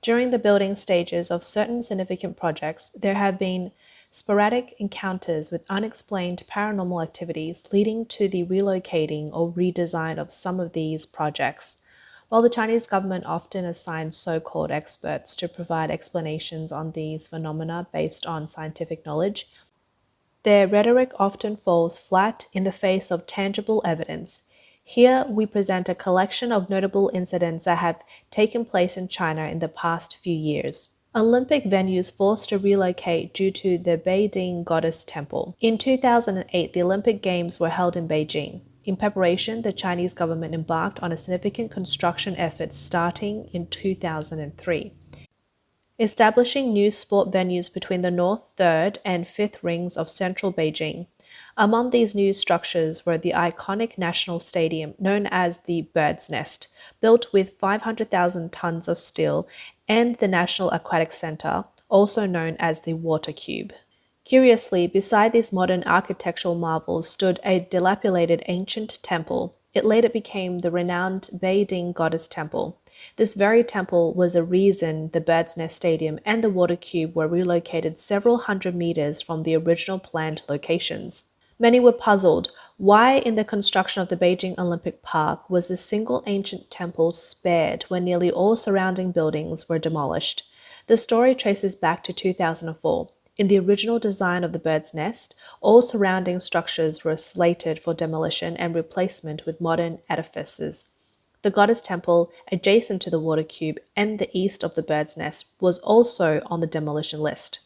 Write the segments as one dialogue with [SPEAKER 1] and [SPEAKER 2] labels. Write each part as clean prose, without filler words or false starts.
[SPEAKER 1] During the building stages of certain significant projects, there have been sporadic encounters with unexplained paranormal activities leading to the relocating or redesign of some of these projects. While the Chinese government often assigns so-called experts to provide explanations on these phenomena based on scientific knowledge, their rhetoric often falls flat in the face of tangible evidence. Here we present a collection of notable incidents that have taken place in China in the past few years. Olympic venues forced to relocate due to the Beijing Goddess Temple. In 2008, the Olympic Games were held in Beijing. In preparation, the Chinese government embarked on a significant construction effort starting in 2003. Establishing new sport venues between the north, third, and fifth rings of central Beijing. Among these new structures were the iconic national stadium known as the Bird's Nest, built with 500,000 tons of steel, and the National Aquatic Center, also known as the Water Cube. Curiously, beside these modern architectural marvels stood a dilapidated ancient temple. It later became the renowned Beijing Goddess Temple. This very temple was a reason the Bird's Nest Stadium and the Water Cube were relocated several hundred meters from the original planned locations. Many were puzzled why in the construction of the Beijing Olympic Park was a single ancient temple spared when nearly all surrounding buildings were demolished. The story traces back to 2004. In the original design of the Bird's Nest, all surrounding structures were slated for demolition and replacement with modern edifices. The Goddess Temple, adjacent to the Water Cube and the east of the Bird's Nest, was also on the demolition list.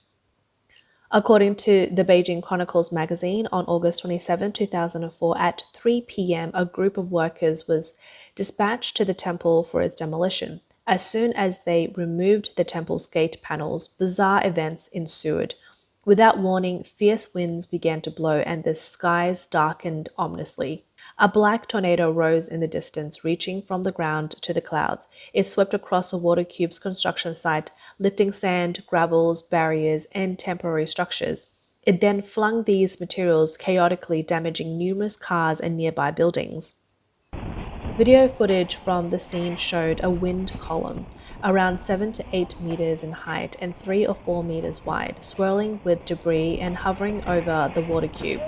[SPEAKER 1] According to the Beijing Chronicles magazine, on August 27, 2004, at 3 p.m., a group of workers was dispatched to the temple for its demolition. As soon as they removed the temple's gate panels, bizarre events ensued. Without warning, fierce winds began to blow and the skies darkened ominously. A black tornado rose in the distance, reaching from the ground to the clouds. It swept across the Water Cube's construction site, lifting sand, gravels, barriers, and temporary structures. It then flung these materials chaotically, damaging numerous cars and nearby buildings. Video footage from the scene showed a wind column, around 7 to 8 meters in height and 3 or 4 meters wide, swirling with debris and hovering over the Water Cube.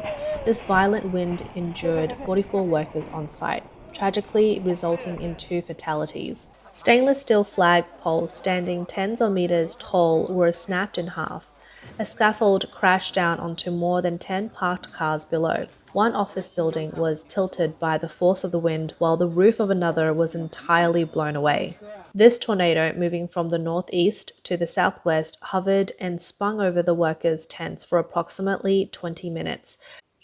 [SPEAKER 1] This violent wind injured 44 workers on site, tragically resulting in 2 fatalities. Stainless steel flag poles standing tens of meters tall were snapped in half. A scaffold crashed down onto more than 10 parked cars below. One office building was tilted by the force of the wind, while the roof of another was entirely blown away. This tornado, moving from the northeast to the southwest, hovered and spun over the workers' tents for approximately 20 minutes.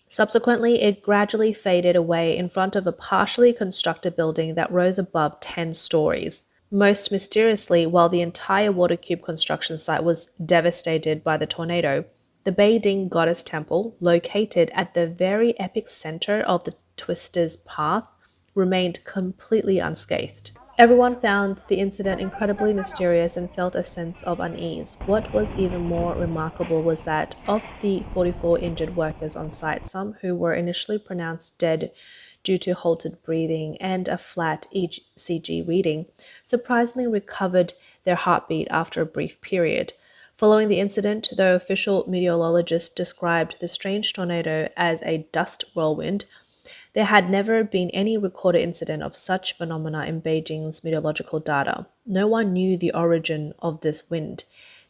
[SPEAKER 1] Subsequently, it gradually faded away in front of a partially constructed building that rose above 10 stories. Most mysteriously, while the entire Water Cube construction site was devastated by the tornado, the Beijing Goddess Temple, located at the very epicenter of the twister's path, remained completely unscathed. Everyone found the incident incredibly mysterious and felt a sense of unease. What was even more remarkable was that of the 44 injured workers on site, some who were initially pronounced dead due to halted breathing and a flat ECG reading, surprisingly recovered their heartbeat after a brief period. Following the incident, the official meteorologist described the strange tornado as a dust whirlwind. There had never been any recorded incident of such phenomena in Beijing's meteorological data. No one knew the origin of this wind.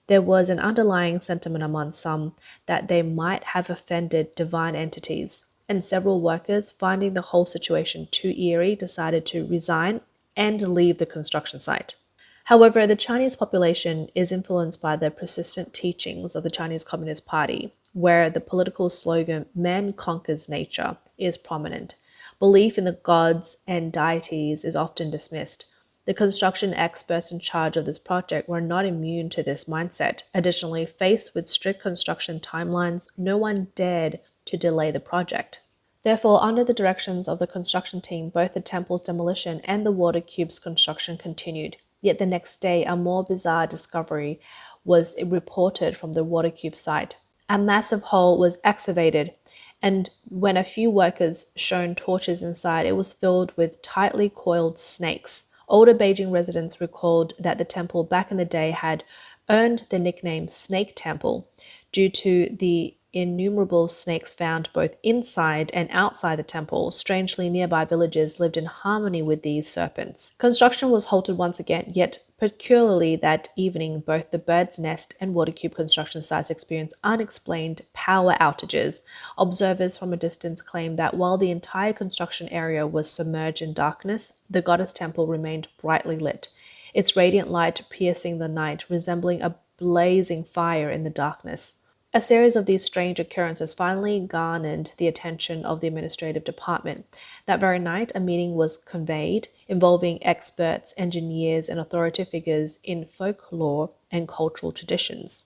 [SPEAKER 1] There was an underlying sentiment among some that they might have offended divine entities, and several workers, finding the whole situation too eerie, decided to resign and leave the construction site. However, the Chinese population is influenced by the persistent teachings of the Chinese Communist Party, where the political slogan, "Man conquers nature," is prominent. Belief in the gods and deities is often dismissed. The construction experts in charge of this project were not immune to this mindset. Additionally, faced with strict construction timelines, no one dared to delay the project. Therefore, under the directions of the construction team, both the temple's demolition and the Water Cube's construction continued. Yet the next day, a more bizarre discovery was reported from the Water Cube site. A massive hole was excavated, and when a few workers shone torches inside, it was filled with tightly coiled snakes, Older Beijing residents recalled that the temple back in the day had earned the nickname Snake Temple due to the innumerable snakes found both inside and outside the temple. Strangely, nearby villages lived in harmony with these serpents. Construction was halted once again, yet peculiarly that evening, both the Bird's Nest and Water Cube construction sites experienced unexplained power outages. Observers from a distance claimed that while the entire construction area was submerged in darkness, the goddess temple remained brightly lit, its radiant light piercing the night, resembling a blazing fire in the darkness. A series of these strange occurrences finally garnered the attention of the administrative department. That very night, a meeting was convened involving experts, engineers, and authoritative figures in folklore and cultural traditions.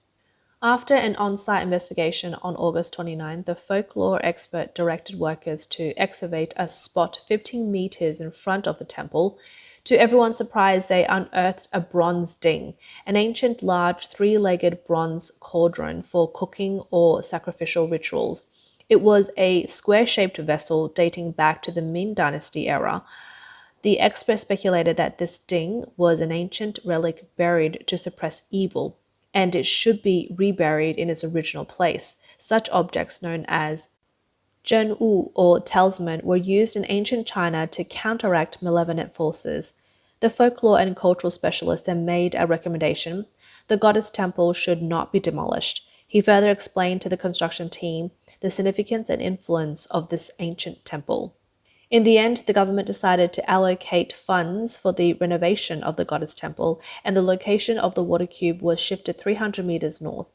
[SPEAKER 1] After an on-site investigation on August 29, the folklore expert directed workers to excavate a spot 15 meters in front of the temple. To everyone's surprise, they unearthed a bronze ding, an ancient large three-legged bronze cauldron for cooking or sacrificial rituals. It was a square-shaped vessel dating back to the Ming Dynasty era. The expert speculated that this ding was an ancient relic buried to suppress evil, and it should be reburied in its original place. Such objects, known as Zhenwu or talisman, were used in ancient China to counteract malevolent forces. The folklore and cultural specialist then made a recommendation: the goddess temple should not be demolished. He further explained to the construction team the significance and influence of this ancient temple. In the end, the government decided to allocate funds for the renovation of the goddess temple, and the location of the water cube was shifted 300 meters north.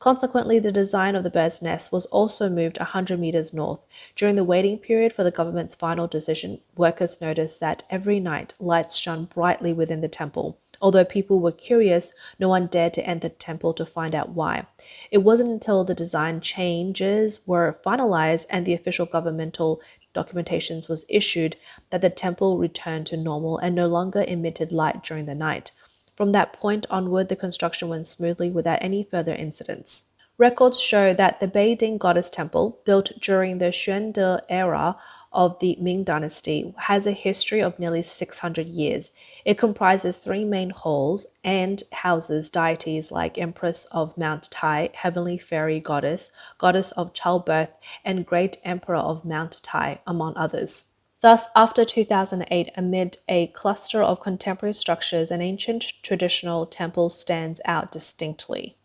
[SPEAKER 1] Consequently, the design of the bird's nest was also moved 100 meters north. During the waiting period for the government's final decision, workers noticed that every night lights shone brightly within the temple. Although people were curious, no one dared to enter the temple to find out why. It wasn't until the design changes were finalized and the official governmental documentations was issued that the temple returned to normal and no longer emitted light during the night. From that point onward, the construction went smoothly without any further incidents. Records show that the Beiding Goddess Temple, built during the Xuande era of the Ming Dynasty, has a history of nearly 600 years. It comprises 3 main halls and houses deities like Empress of Mount Tai, Heavenly Fairy Goddess, Goddess of Childbirth, and Great Emperor of Mount Tai, among others. Thus, after 2008, amid a cluster of contemporary structures, an ancient traditional temple stands out distinctly.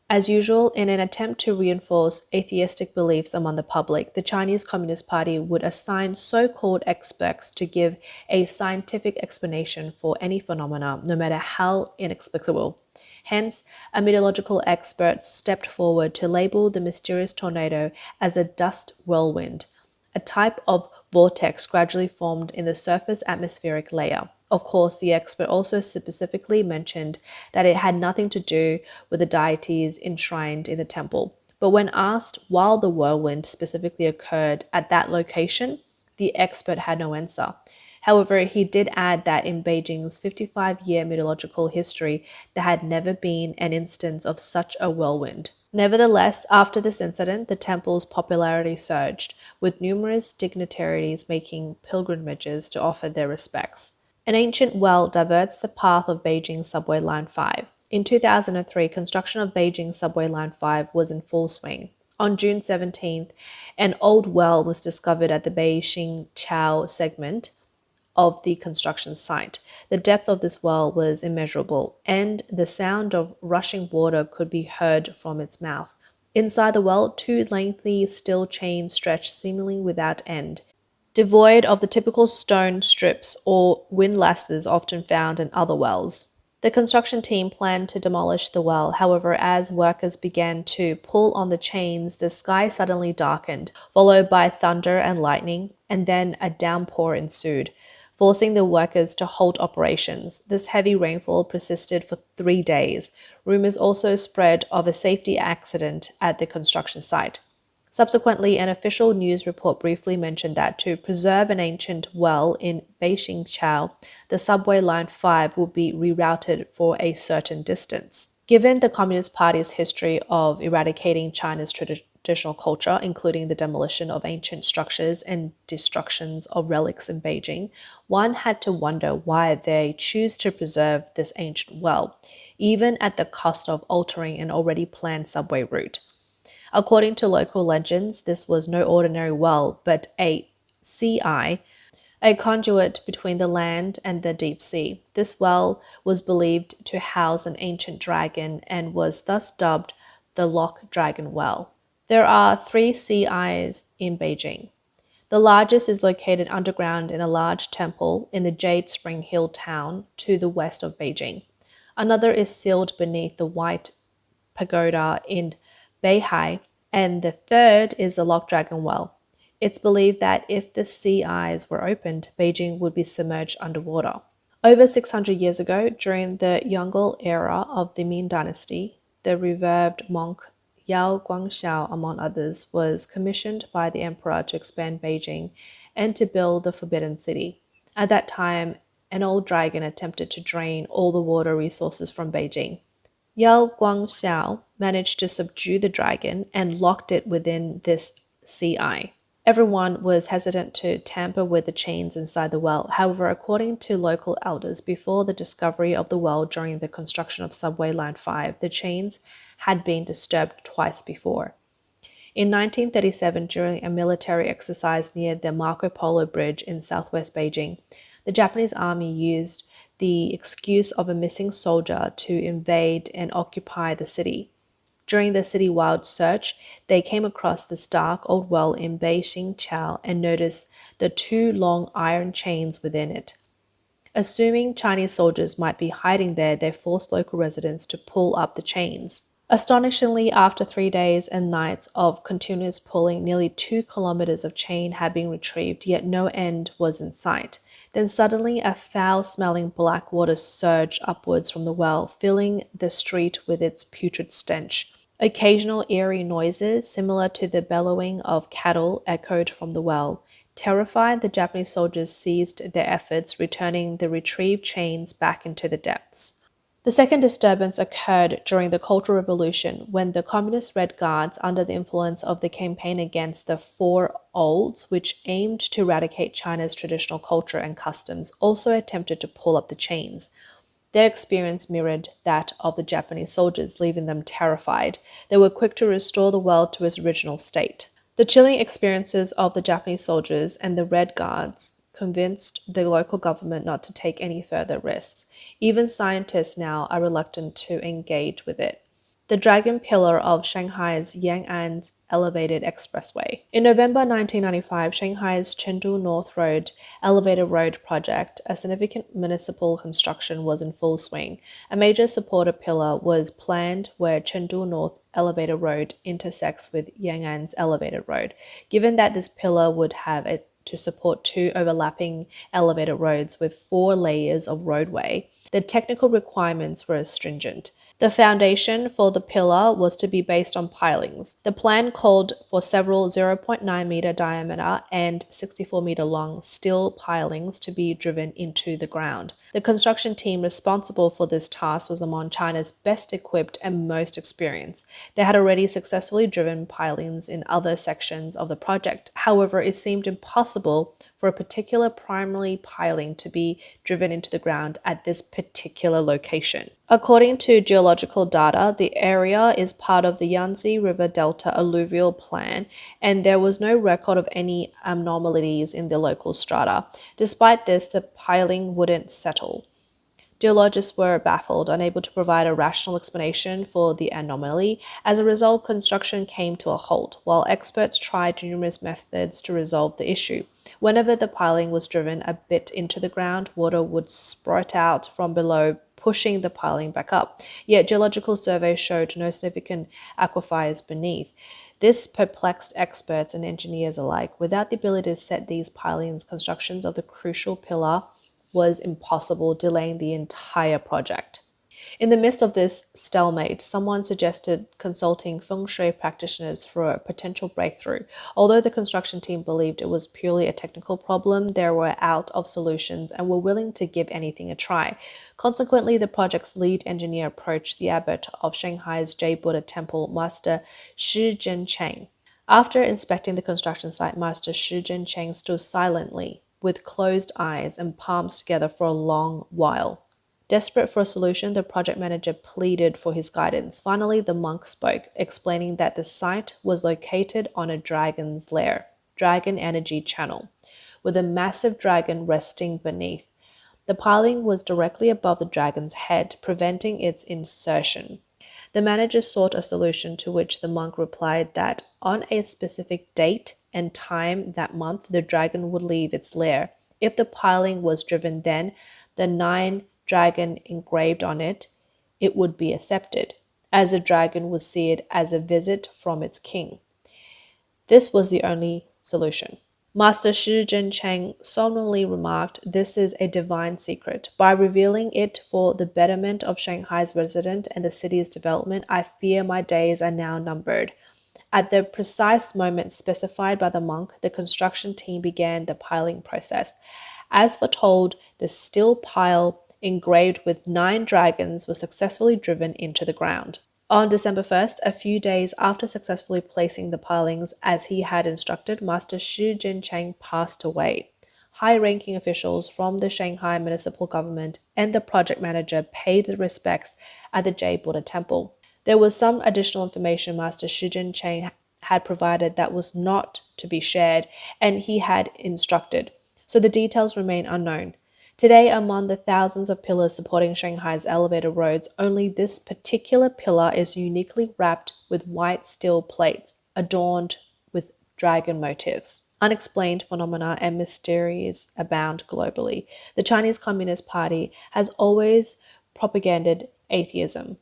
[SPEAKER 1] As usual, in an attempt to reinforce atheistic beliefs among the public, the Chinese Communist Party would assign so-called experts to give a scientific explanation for any phenomena, no matter how inexplicable. Hence, a meteorological expert stepped forward to label the mysterious tornado as a dust whirlwind, a type of vortex gradually formed in the surface atmospheric layer. Of course, the expert also specifically mentioned that it had nothing to do with the deities enshrined in the temple. But when asked why the whirlwind specifically occurred at that location, the expert had no answer. However, he did add that in Beijing's 55-year meteorological history, there had never been an instance of such a whirlwind. Nevertheless, after this incident, the temple's popularity surged, with numerous dignitaries making pilgrimages to offer their respects. An ancient well diverts the path of Beijing Subway Line 5. In 2003, construction of Beijing Subway Line 5 was in full swing. On June 17th, an old well was discovered at the Beijing-Chao segment of the construction site. The depth of this well was immeasurable, and the sound of rushing water could be heard from its mouth. Inside the well, 2 lengthy steel chains stretched seemingly without end, devoid of the typical stone strips or windlasses often found in other wells. The construction team planned to demolish the well. However, as workers began to pull on the chains, the sky suddenly darkened, followed by thunder and lightning, and then a downpour ensued, forcing the workers to halt operations. This heavy rainfall persisted for 3 days. Rumors also spread of a safety accident at the construction site. Subsequently, an official news report briefly mentioned that to preserve an ancient well in Beijing-Chao, the subway line 5 would be rerouted for a certain distance. Given the Communist Party's history of eradicating China's traditional culture, including the demolition of ancient structures and destructions of relics in Beijing, one had to wonder why they choose to preserve this ancient well, even at the cost of altering an already planned subway route. According to local legends, this was no ordinary well, but a CI, a conduit between the land and the deep sea. This well was believed to house an ancient dragon and was thus dubbed the Lock Dragon Well. There are 3 CIs in Beijing. The largest is located underground in a large temple in the Jade Spring Hill town to the west of Beijing. Another is sealed beneath the White Pagoda in Beihai, and the third is the Lock Dragon Well. It's believed that if the sea eyes were opened, Beijing would be submerged underwater. Over 600 years ago, during the Yongle era of the Ming Dynasty, the revered monk Yao Guangxiao, among others, was commissioned by the emperor to expand Beijing and to build the Forbidden City. At that time, an old dragon attempted to drain all the water resources from Beijing. Yao Guangxiao managed to subdue the dragon and locked it within this CI. Everyone was hesitant to tamper with the chains inside the well. However, according to local elders, before the discovery of the well during the construction of Subway Line 5, the chains had been disturbed twice before. In 1937, during a military exercise near the Marco Polo Bridge in southwest Beijing, the Japanese army used the excuse of a missing soldier to invade and occupy the city. During the city-wide search, they came across this dark old well in Beixingqiao and noticed the 2 long iron chains within it. Assuming Chinese soldiers might be hiding there, they forced local residents to pull up the chains. Astonishingly, after 3 days and nights of continuous pulling, nearly 2 kilometers of chain had been retrieved, yet no end was in sight. Then suddenly a foul-smelling black water surged upwards from the well, filling the street with its putrid stench. Occasional eerie noises, similar to the bellowing of cattle, echoed from the well. Terrified, the Japanese soldiers ceased their efforts, returning the retrieved chains back into the depths. The second disturbance occurred during the Cultural Revolution, when the Communist Red Guards, under the influence of the campaign against the Four Olds, which aimed to eradicate China's traditional culture and customs, also attempted to pull up the chains. Their experience mirrored that of the Japanese soldiers, leaving them terrified. They were quick to restore the world to its original state. The chilling experiences of the Japanese soldiers and the Red Guards convinced the local government not to take any further risks. Even scientists now are reluctant to engage with it. The Dragon Pillar of Shanghai's Yang'an's Elevated Expressway. In November 1995, Shanghai's Chengdu North Road Elevated Road project, a significant municipal construction, was in full swing. A major supporter pillar was planned where Chengdu North Elevated Road intersects with Yang'an's Elevated Road. Given that this pillar would have to support 2 overlapping elevated roads with 4 layers of roadway, the technical requirements were stringent. The foundation for the pillar was to be based on pilings. The plan called for several 0.9-meter diameter and 64-meter long steel pilings to be driven into the ground. The construction team responsible for this task was among China's best equipped and most experienced. They had already successfully driven pilings in other sections of the project. However, it seemed impossible for a particular primary piling to be driven into the ground at this particular location. According to geological data, the area is part of the Yangtze River Delta alluvial plain, and there was no record of any abnormalities in the local strata. Despite this, the piling wouldn't settle. Geologists were baffled, unable to provide a rational explanation for the anomaly. As a result, construction came to a halt, while experts tried numerous methods to resolve the issue. Whenever the piling was driven a bit into the ground, water would sprout out from below, pushing the piling back up. Yet geological surveys showed no significant aquifers beneath. This perplexed experts and engineers alike. Without the ability to set these pilings, constructions of the crucial pillar was impossible, delaying the entire project. In the midst of this stalemate, someone suggested consulting feng shui practitioners for a potential breakthrough. Although the construction team believed it was purely a technical problem, they were out of solutions and were willing to give anything a try. Consequently, the project's lead engineer approached the abbot of Shanghai's Jade Buddha Temple, Master Shi Zhencheng. After inspecting the construction site, Master Shi Zhencheng stood silently, with closed eyes and palms together for a long while. Desperate for a solution, the project manager pleaded for his guidance. Finally, the monk spoke, explaining that the site was located on a dragon's lair, dragon energy channel, with a massive dragon resting beneath. The piling was directly above the dragon's head, preventing its insertion. The manager sought a solution, to which the monk replied that on a specific date and time that month, the dragon would leave its lair. If the piling was driven then, the 9 dragon engraved on it, it would be accepted, as the dragon would see it as a visit from its king. This was the only solution. Master Shi Zhencheng solemnly remarked, "This is a divine secret. By revealing it for the betterment of Shanghai's resident and the city's development, I fear my days are now numbered." At the precise moment specified by the monk, the construction team began the piling process. As foretold, the steel pile engraved with 9 dragons was successfully driven into the ground. On December 1st, a few days after successfully placing the pilings as he had instructed, Master Shi Zhencheng passed away. High-ranking officials from the Shanghai municipal government and the project manager paid their respects at the Jade Buddha Temple. There was some additional information Master Shi Zhencheng had provided that was not to be shared, and he had instructed, so the details remain unknown. Today, among the thousands of pillars supporting Shanghai's elevated roads, only this particular pillar is uniquely wrapped with white steel plates adorned with dragon motifs. Unexplained phenomena and mysteries abound globally. The Chinese Communist Party has always propagated atheism,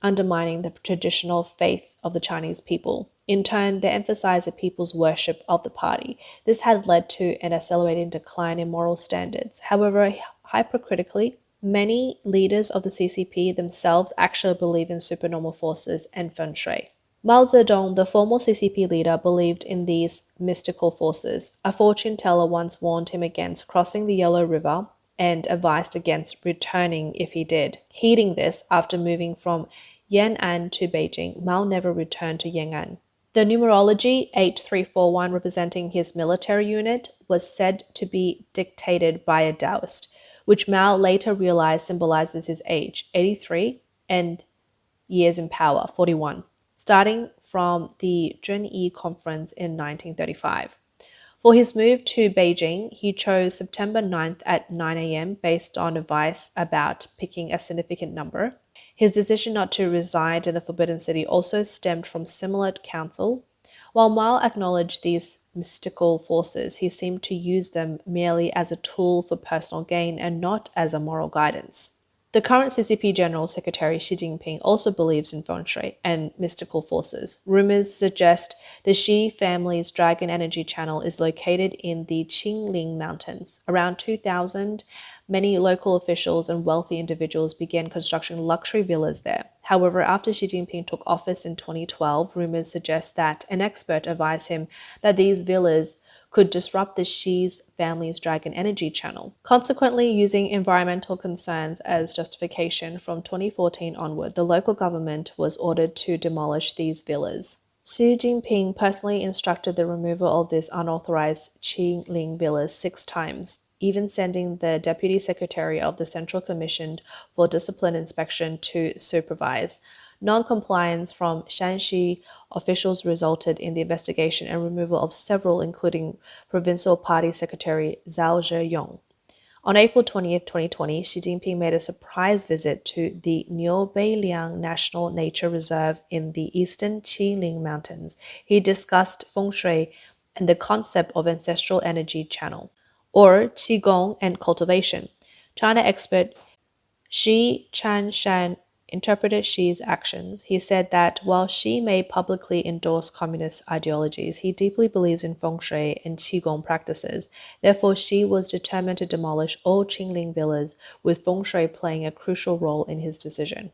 [SPEAKER 1] undermining the traditional faith of the Chinese people. In turn, they emphasized the people's worship of the party. This had led to an accelerating decline in moral standards. However, hypocritically, many leaders of the CCP themselves actually believe in supernormal forces and feng shui. Mao Zedong, the former CCP leader, believed in these mystical forces. A fortune teller once warned him against crossing the Yellow River and advised against returning if he did. Heeding this, after moving from Yan'an to Beijing, Mao never returned to Yan'an. The numerology 8341, representing his military unit, was said to be dictated by a Taoist, which Mao later realized symbolizes his age, 83, and years in power, 41, starting from the Zhenyi Conference in 1935. For his move to Beijing, he chose September 9th at 9 a.m. based on advice about picking a significant number. His decision not to reside in the Forbidden City also stemmed from similar counsel. While Mao acknowledged these mystical forces, he seemed to use them merely as a tool for personal gain and not as a moral guidance. The current CCP General Secretary Xi Jinping also believes in feng shui and mystical forces. Rumors suggest the Xi family's dragon energy channel is located in the Qingling Mountains. Around 2000, many local officials and wealthy individuals began constructing luxury villas there. However, after Xi Jinping took office in 2012, rumors suggest that an expert advised him that these villas could disrupt the Xi's family's dragon energy channel. Consequently, using environmental concerns as justification from 2014 onward, the local government was ordered to demolish these villas. Xi Jinping personally instructed the removal of these unauthorized Qingling villas 6 times, even sending the Deputy Secretary of the Central Commission for Discipline Inspection to supervise. Non-compliance from Shanxi officials resulted in the investigation and removal of several, including Provincial Party Secretary Zhao Zheyong. On April 20th, 2020, Xi Jinping made a surprise visit to the Niubeiliang National Nature Reserve in the eastern Qingling Mountains. He discussed feng shui and the concept of ancestral energy channel, or qigong and cultivation. China expert Shi Chanshan interpreted Xi's actions. He said that while Xi may publicly endorse communist ideologies, he deeply believes in feng shui and qigong practices. Therefore, Xi was determined to demolish all Qingling villas, with feng shui playing a crucial role in his decision.